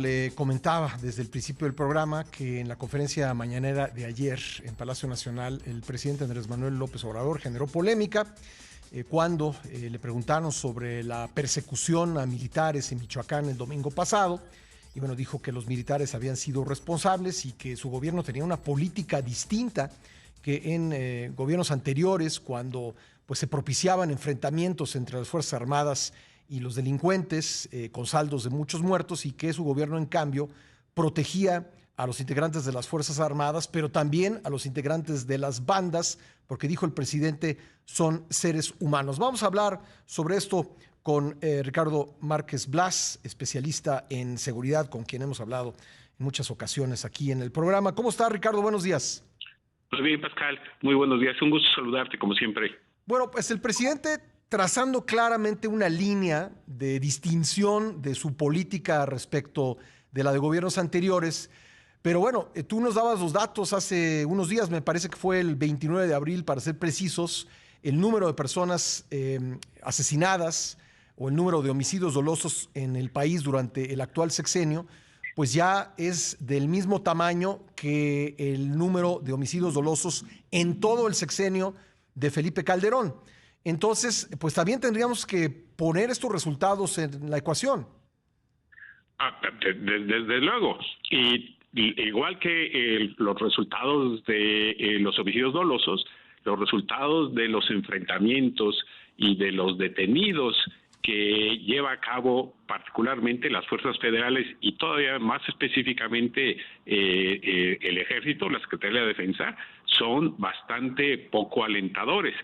Le comentaba desde el principio del programa que en la conferencia mañanera de ayer en Palacio Nacional el presidente Andrés Manuel López Obrador generó polémica cuando le preguntaron sobre la persecución a militares en Michoacán el domingo pasado. Y bueno, dijo que los militares habían sido responsables y que su gobierno tenía una política distinta que en gobiernos anteriores, cuando pues se propiciaban enfrentamientos entre las Fuerzas Armadas y los delincuentes con saldos de muchos muertos, y que su gobierno en cambio protegía a los integrantes de las Fuerzas Armadas, pero también a los integrantes de las bandas, porque dijo el presidente, son seres humanos. Vamos a hablar sobre esto con Ricardo Márquez Blas, especialista en seguridad, con quien hemos hablado en muchas ocasiones aquí en el programa. ¿Cómo está, Ricardo? Buenos días. Muy bien, Pascal. Muy buenos días. Un gusto saludarte, como siempre. Bueno, pues el presidente trazando claramente una línea de distinción de su política respecto de la de gobiernos anteriores. Pero bueno, tú nos dabas los datos hace unos días, me parece que fue el 29 de abril, para ser precisos, el número de personas asesinadas o el número de homicidios dolosos en el país durante el actual sexenio, pues ya es del mismo tamaño que el número de homicidios dolosos en todo el sexenio de Felipe Calderón. Entonces, pues también tendríamos que poner estos resultados en la ecuación. Desde luego. Y igual que los resultados de los homicidios dolosos, los resultados de los enfrentamientos y de los detenidos que lleva a cabo particularmente las fuerzas federales y todavía más específicamente el Ejército, la Secretaría de Defensa, son bastante poco alentadores.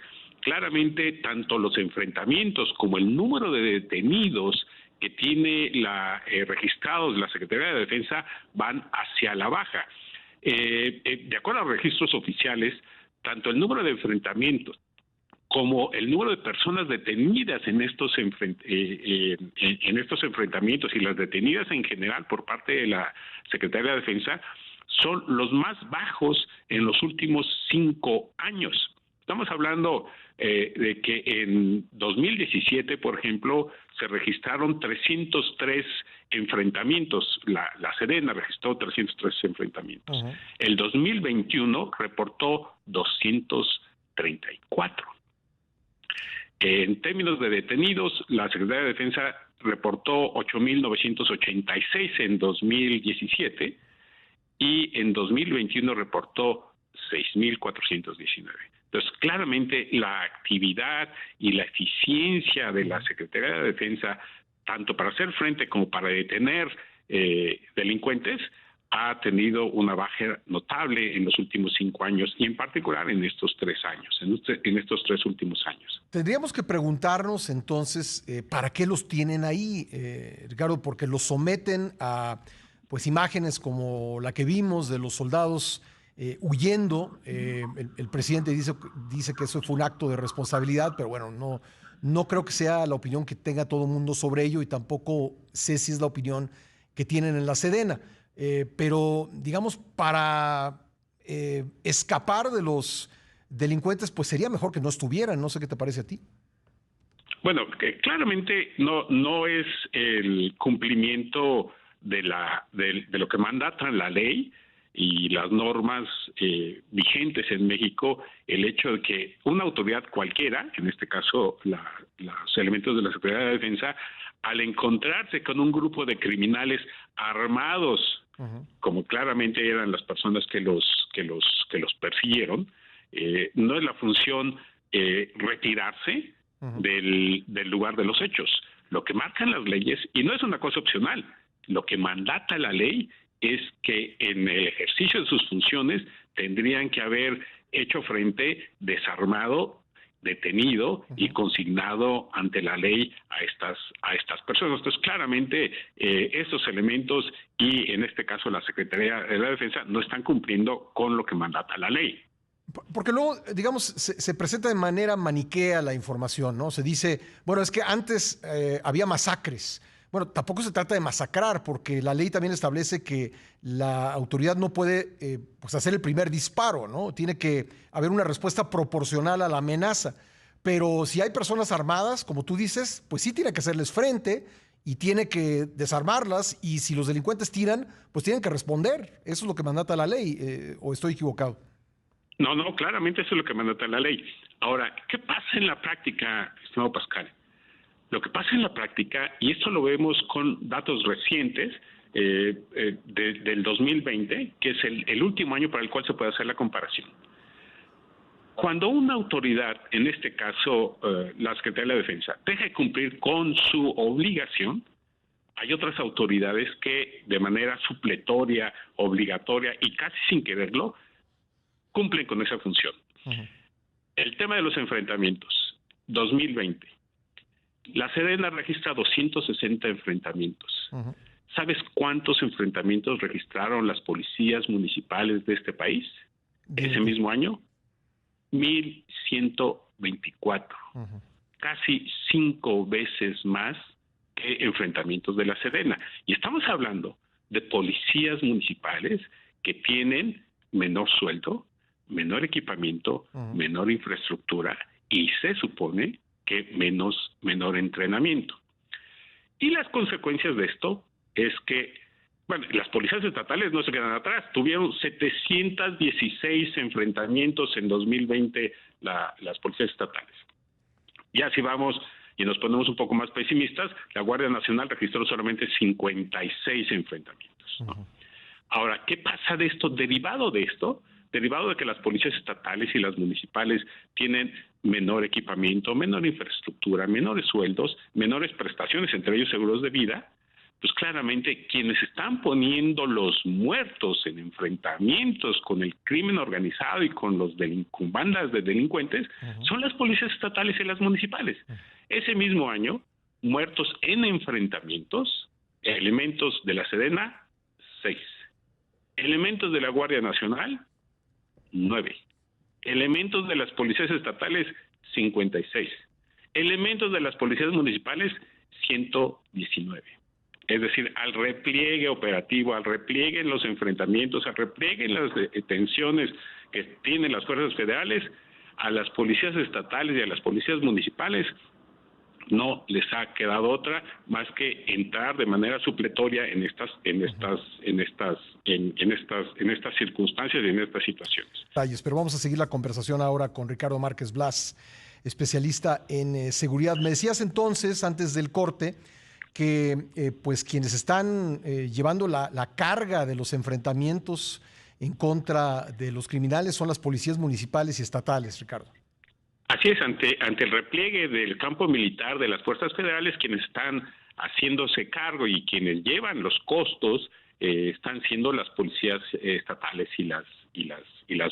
Claramente, tanto los enfrentamientos como el número de detenidos que tiene registrados la Secretaría de Defensa van hacia la baja. De acuerdo a los registros oficiales, tanto el número de enfrentamientos como el número de personas detenidas en estos enfrentamientos y las detenidas en general por parte de la Secretaría de Defensa son los más bajos en los últimos 5 años. Estamos hablando de que en 2017, por ejemplo, se registraron 303 enfrentamientos. La Sedena registró 303 enfrentamientos. Uh-huh. El 2021 reportó 234. En términos de detenidos, la Secretaría de Defensa reportó 8,986 en 2017 y en 2021 reportó 6,419. Entonces, claramente la actividad y la eficiencia de la Secretaría de Defensa, tanto para hacer frente como para detener delincuentes, ha tenido una baja notable en los últimos 5 años y en particular en estos 3 años, en estos 3 últimos años. Tendríamos que preguntarnos entonces ¿para qué los tienen ahí, Ricardo? Porque los someten a pues imágenes como la que vimos de los soldados huyendo. El presidente dice que eso fue un acto de responsabilidad, pero bueno, no creo que sea la opinión que tenga todo el mundo sobre ello, y tampoco sé si es la opinión que tienen en la Sedena. Pero digamos, para escapar de los delincuentes, pues sería mejor que no estuvieran. No sé qué te parece a ti. Bueno, que claramente no es el cumplimiento de lo que mandata la ley y las normas vigentes en México, el hecho de que una autoridad cualquiera, en este caso los elementos de la Secretaría de Defensa, al encontrarse con un grupo de criminales armados, uh-huh, como claramente eran las personas que los persiguieron, no es la función retirarse, uh-huh, del lugar de los hechos. Lo que marcan las leyes, y no es una cosa opcional, lo que mandata la ley es que en el ejercicio de sus funciones tendrían que haber hecho frente, desarmado, detenido, uh-huh, y consignado ante la ley a estas personas. Entonces, claramente, estos elementos y, en este caso, la Secretaría de la Defensa no están cumpliendo con lo que mandata la ley. Porque luego, digamos, se presenta de manera maniquea la información, ¿no? Se dice, bueno, es que antes había masacres. Bueno, tampoco se trata de masacrar, porque la ley también establece que la autoridad no puede pues hacer el primer disparo, ¿no? Tiene que haber una respuesta proporcional a la amenaza. Pero si hay personas armadas, como tú dices, pues sí tiene que hacerles frente y tiene que desarmarlas, y si los delincuentes tiran, pues tienen que responder. Eso es lo que mandata la ley, ¿o estoy equivocado? No, claramente eso es lo que mandata la ley. Ahora, ¿qué pasa en la práctica, estimado Pascal? Lo que pasa en la práctica, y esto lo vemos con datos recientes del 2020, que es el último año para el cual se puede hacer la comparación. Cuando una autoridad, en este caso la Secretaría de la Defensa, deja de cumplir con su obligación, hay otras autoridades que de manera supletoria, obligatoria y casi sin quererlo, cumplen con esa función. Uh-huh. El tema de los enfrentamientos, 2020. La Sedena registra 260 enfrentamientos. Uh-huh. ¿Sabes cuántos enfrentamientos registraron las policías municipales de este país ese mismo año? 1,124. Uh-huh. Casi 5 veces más que enfrentamientos de la Sedena. Y estamos hablando de policías municipales que tienen menor sueldo, menor equipamiento, uh-huh, menor infraestructura y se supone que menor entrenamiento. Y las consecuencias de esto es que, bueno, las policías estatales no se quedan atrás. Tuvieron 716 enfrentamientos en 2020 las policías estatales. Ya si vamos y nos ponemos un poco más pesimistas, la Guardia Nacional registró solamente 56 enfrentamientos, ¿no? Uh-huh. Ahora, ¿qué pasa de esto? Derivado de que las policías estatales y las municipales tienen menor equipamiento, menor infraestructura, menores sueldos, menores prestaciones, entre ellos seguros de vida, pues claramente quienes están poniendo los muertos en enfrentamientos con el crimen organizado y con los con bandas de delincuentes, uh-huh, son las policías estatales y las municipales. Uh-huh. Ese mismo año, muertos en enfrentamientos, elementos de la Sedena, 6. Elementos de la Guardia Nacional, 9. Elementos de las policías estatales, 56. Elementos de las policías municipales, 119. Es decir, al repliegue operativo, al repliegue en los enfrentamientos, al repliegue en las detenciones que tienen las fuerzas federales, a las policías estatales y a las policías municipales no les ha quedado otra más que entrar de manera supletoria en estas circunstancias y en estas situaciones. Pero vamos a seguir la conversación ahora con Ricardo Márquez Blas, especialista en seguridad. Me decías entonces, antes del corte, que pues quienes están llevando la carga de los enfrentamientos en contra de los criminales son las policías municipales y estatales, Ricardo. Así es, ante el repliegue del campo militar de las fuerzas federales, quienes están haciéndose cargo y quienes llevan los costos están siendo las policías estatales y las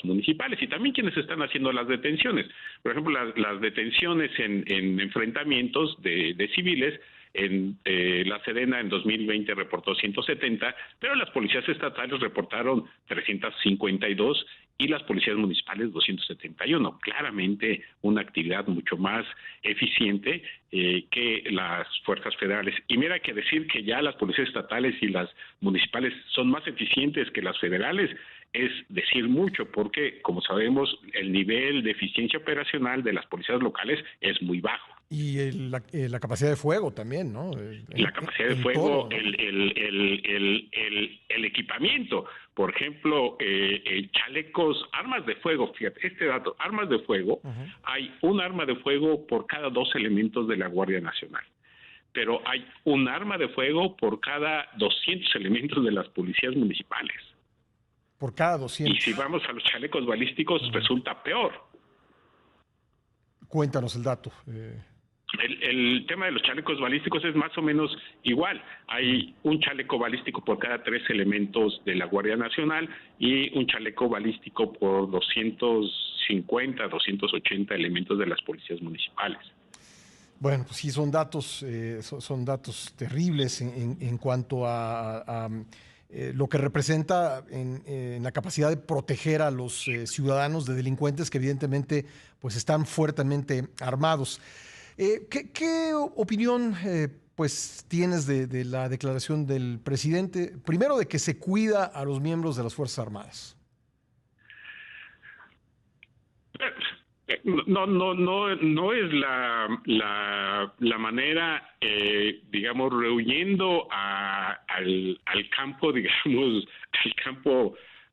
municipales, y también quienes están haciendo las detenciones. Por ejemplo, las detenciones en enfrentamientos de civiles. La Sedena en 2020 reportó 170, pero las policías estatales reportaron 352 y las policías municipales 271. Claramente una actividad mucho más eficiente que las fuerzas federales. Y mira que decir que ya las policías estatales y las municipales son más eficientes que las federales es decir mucho, porque como sabemos el nivel de eficiencia operacional de las policías locales es muy bajo. Y la capacidad de fuego también, ¿no? La capacidad de fuego, ¿no? el equipamiento. Por ejemplo, chalecos, armas de fuego, fíjate, este dato, armas de fuego, uh-huh, hay un arma de fuego por cada 2 elementos de la Guardia Nacional. Pero hay un arma de fuego por cada 200 elementos de las policías municipales. Por cada 200. Y si vamos a los chalecos balísticos, uh-huh, resulta peor. Cuéntanos el dato. El tema de los chalecos balísticos es más o menos igual. Hay un chaleco balístico por cada 3 elementos de la Guardia Nacional y un chaleco balístico por 250, 280 elementos de las policías municipales. Bueno, pues sí, son datos terribles en cuanto a lo que representa en la capacidad de proteger a los ciudadanos de delincuentes que evidentemente pues están fuertemente armados. ¿Qué opinión pues tienes de la declaración del presidente? Primero, de que se cuida a los miembros de las Fuerzas Armadas. No es la manera, digamos, rehuyendo al campo, digamos,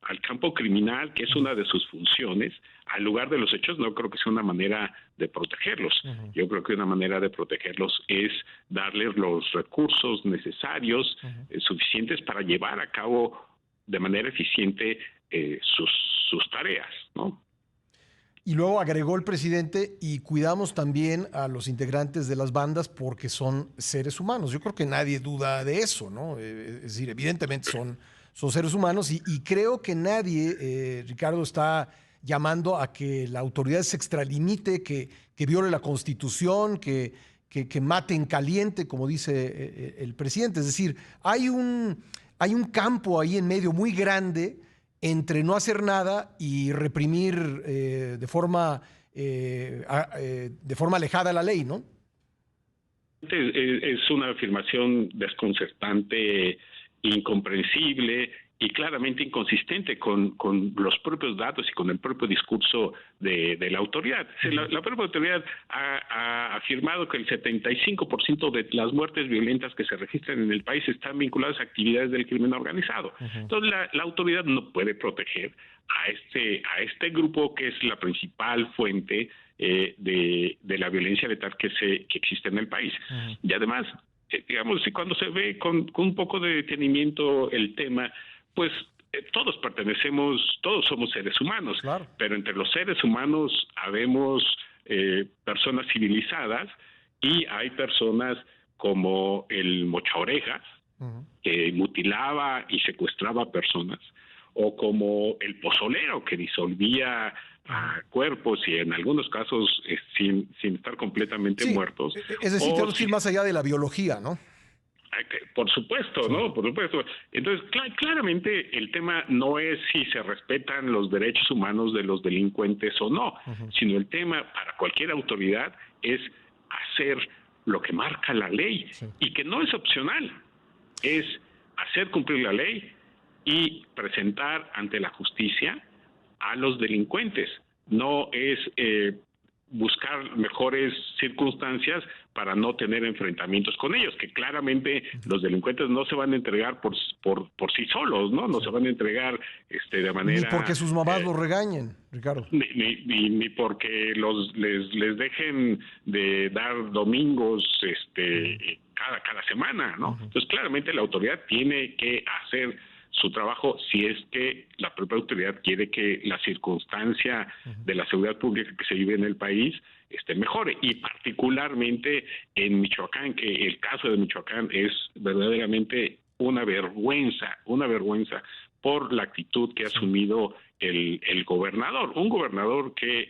al campo criminal, que es una de sus funciones, al lugar de los hechos. No creo que sea una manera de protegerlos. Uh-huh. Yo creo que una manera de protegerlos es darles los recursos necesarios, suficientes para llevar a cabo de manera eficiente sus tareas, ¿no? Y luego agregó el presidente, y cuidamos también a los integrantes de las bandas porque son seres humanos. Yo creo que nadie duda de eso, ¿no? Es decir, evidentemente son seres humanos, y creo que nadie, Ricardo, está llamando a que la autoridad se extralimite, que viole la Constitución, que mate en caliente, como dice el presidente. Es decir, hay un campo ahí en medio muy grande entre no hacer nada y reprimir de forma alejada a la ley, ¿no? Es una afirmación desconcertante, incomprensible y claramente inconsistente con los propios datos y con el propio discurso de la autoridad. La propia autoridad ha afirmado que el 75% de las muertes violentas que se registran en el país están vinculadas a actividades del crimen organizado. Entonces la autoridad no puede proteger a este grupo, que es la principal fuente de la violencia letal que existe en el país. Y además, digamos, cuando se ve con un poco de detenimiento el tema, pues todos somos seres humanos, claro. Pero entre los seres humanos habemos personas civilizadas, y hay personas como el Mocha Orejas, que mutilaba y secuestraba personas, o como el pozolero, que disolvía cuerpos, y en algunos casos sin estar completamente muertos. Es decir, tenemos que ir más allá de la biología, ¿no? Por supuesto, sí. ¿No? Por supuesto. Entonces, claramente el tema no es si se respetan los derechos humanos de los delincuentes o no, sino el tema para cualquier autoridad es hacer lo que marca la ley, y que no es opcional, es hacer cumplir la ley y presentar ante la justicia a los delincuentes. No es buscar mejores circunstancias para no tener enfrentamientos con ellos, que claramente los delincuentes no se van a entregar por sí solos, ¿no? No se van a entregar de manera... Ni porque sus mamás los regañen, Ricardo. Ni porque les dejen de dar domingos cada semana, ¿no? Entonces, claramente la autoridad tiene que hacer su trabajo, si es que la propia autoridad quiere que la circunstancia de la seguridad pública que se vive en el país mejore, y particularmente en Michoacán, que el caso de Michoacán es verdaderamente una vergüenza por la actitud que ha asumido el gobernador, un gobernador que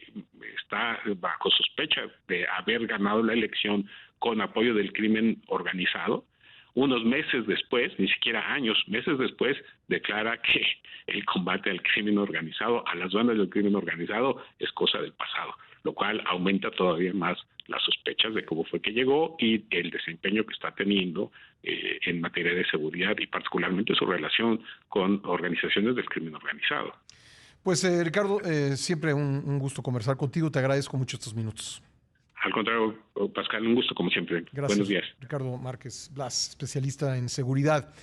está bajo sospecha de haber ganado la elección con apoyo del crimen organizado. Unos meses después, ni siquiera años, meses después, declara que el combate al crimen organizado, a las bandas del crimen organizado, es cosa del pasado, lo cual aumenta todavía más las sospechas de cómo fue que llegó y el desempeño que está teniendo en materia de seguridad, y particularmente su relación con organizaciones del crimen organizado. Pues Ricardo, siempre un gusto conversar contigo, te agradezco mucho estos minutos. Al contrario, Pascal, un gusto como siempre. Gracias. Buenos días. Ricardo Márquez Blas, especialista en seguridad.